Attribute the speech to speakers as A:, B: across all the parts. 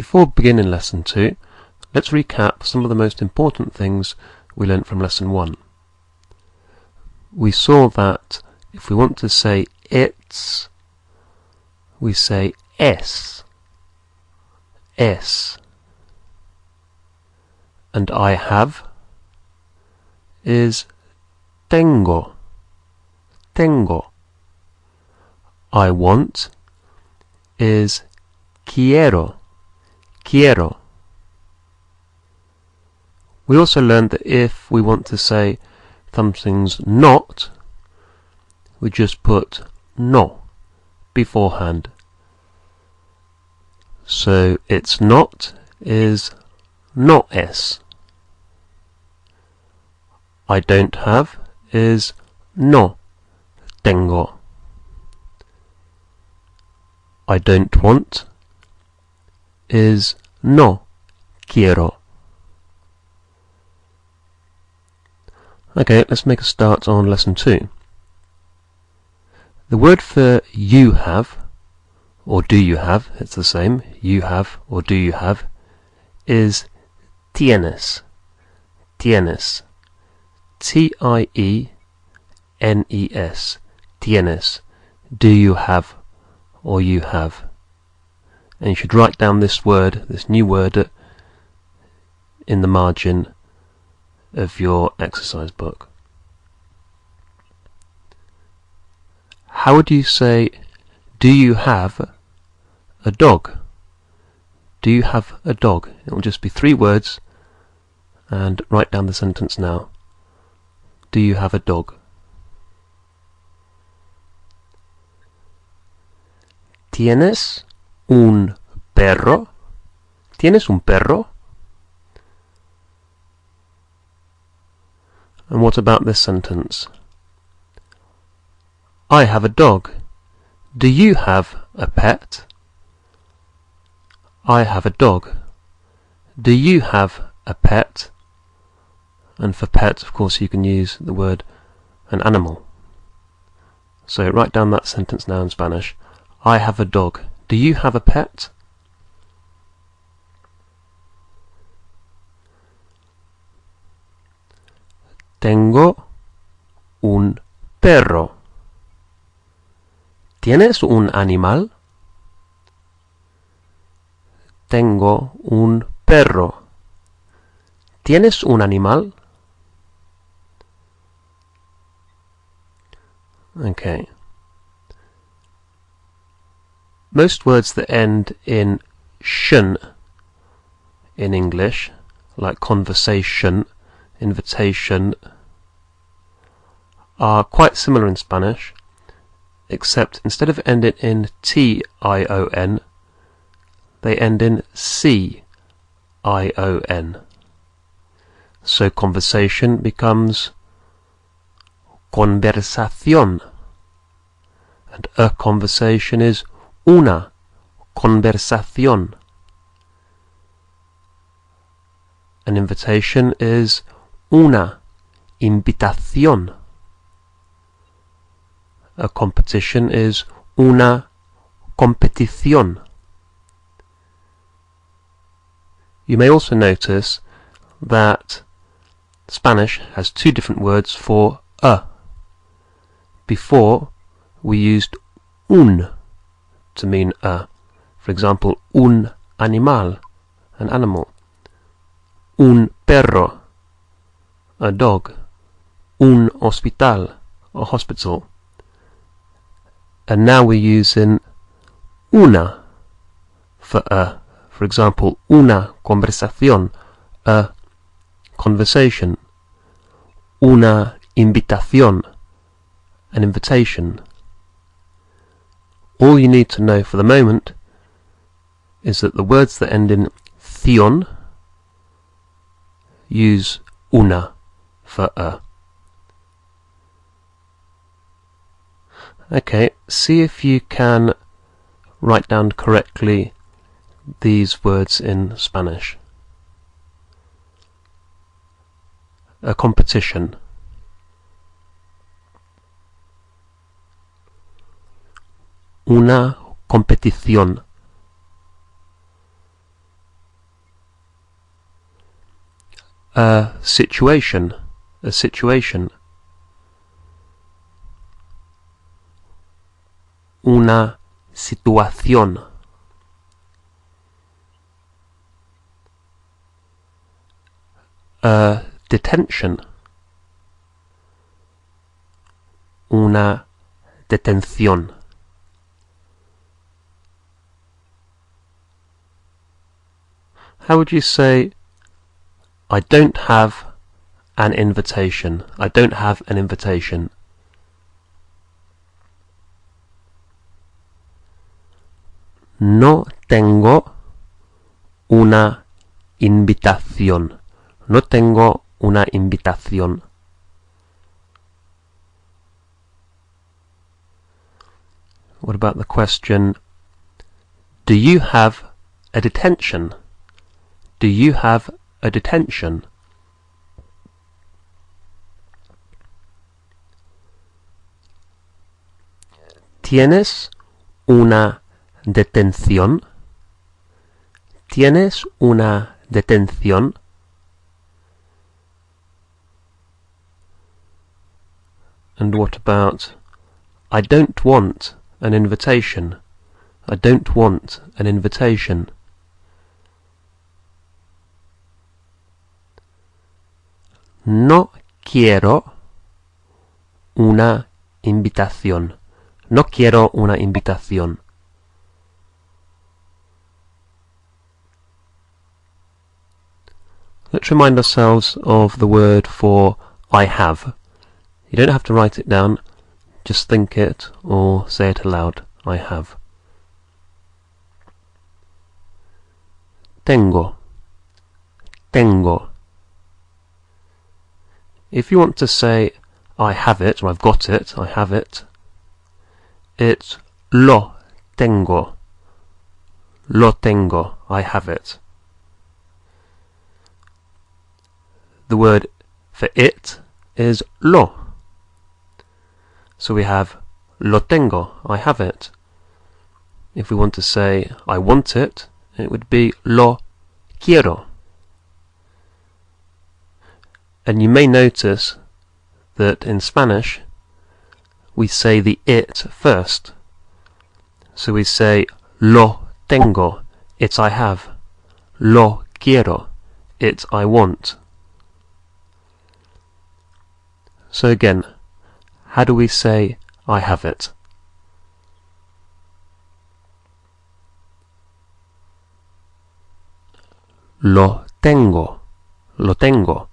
A: Before beginning Lesson 2, let's recap some of the most important things we learnt from Lesson 1. We saw that if we want to say it's, we say es, es. And I have is tengo, tengo. I want is quiero, quiero. We also learned that if we want to say something's not, we just put no beforehand. So it's not is no es. I don't have is no tengo. I don't want is no quiero. Okay, let's make a start on Lesson 2. The word for you have, or do you have, it's the same, you have or do you have, is tienes, tienes, T-I-E-N-E-S, tienes, do you have or you have. And you should write down this word, this new word, in the margin of your exercise book. How would you say, do you have a dog? Do you have a dog? It will just be 3 words, and write down the sentence now. Do you have a dog? ¿Tienes un perro? ¿Tienes un perro? And what about this sentence? I have a dog. Do you have a pet? I have a dog. Do you have a pet? And for pet, of course, you can use the word an animal. So write down that sentence now in Spanish. I have a dog. Do you have a pet? Tengo un perro. ¿Tienes un animal? Tengo un perro. ¿Tienes un animal? Okay. Most words that end in shn in English, like conversation, invitation, are quite similar in Spanish, except instead of ending in T-I-O-N, they end in C-I-O-N. So conversation becomes conversación, and a conversation is una conversación. An invitation is una invitación. A competition is una competición. You may also notice that Spanish has 2 different words for a. Before, we used un to mean a. For example, un animal, an animal. Un perro, a dog. Un hospital, a hospital. And now we're using una for a. For example, una conversación, a conversation. Una invitación, an invitation. All you need to know for the moment is that the words that end in ción use una for a. Okay, see if you can write down correctly these words in Spanish. A competition. Una competición. A situation. A situation. Una situación. A detention. Una detención. How would you say, I don't have an invitation? I don't have an invitation. No tengo una invitación. No tengo una invitación. What about the question, do you have a detention? Do you have a detention? ¿Tienes una detención? ¿Tienes una detención? And what about, I don't want an invitation. I don't want an invitation. No quiero una invitación. No quiero una invitación. Let's remind ourselves of the word for I have. You don't have to write it down, just think it or say it aloud. I have. Tengo. Tengo. If you want to say I have it, or I've got it, I have it, it's lo tengo. Lo tengo. I have it. The word for it is lo. So we have lo tengo. I have it. If we want to say I want it, it would be lo quiero. And you may notice that in Spanish we say the it first. So we say lo tengo, it I have. Lo quiero, it I want. So again, how do we say I have it? Lo tengo. Lo tengo.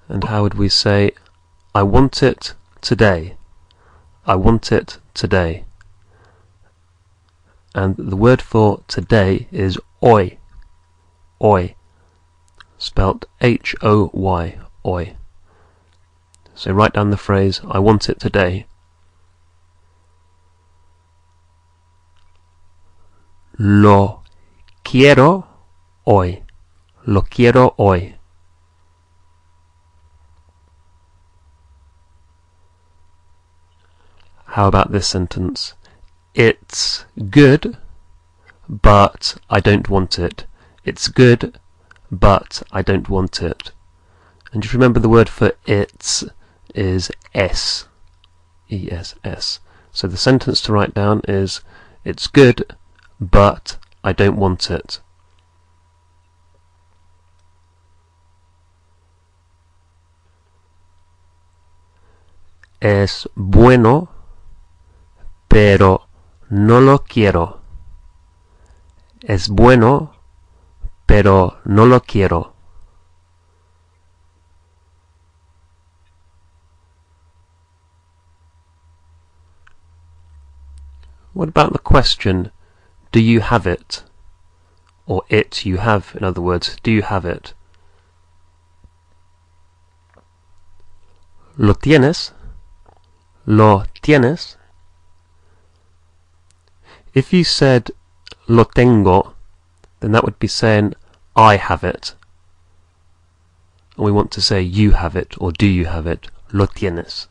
A: And how would we say I want it today? I want it today. And the word for today is hoy. Hoy. Spelt H-O-Y. Hoy. So write down the phrase I want it today. Lo quiero hoy. Lo quiero hoy. How about this sentence? It's good, but I don't want it. It's good, but I don't want it. And just remember the word for it's is S. E-S-S. So the sentence to write down is, it's good, but I don't want it. Es bueno, pero no lo quiero. Es bueno, pero no lo quiero. What about the question, do you have it? Or it you have, in other words, do you have it? ¿Lo tienes? ¿Lo tienes? If you said lo tengo, then that would be saying I have it. And we want to say you have it or do you have it. Lo tienes.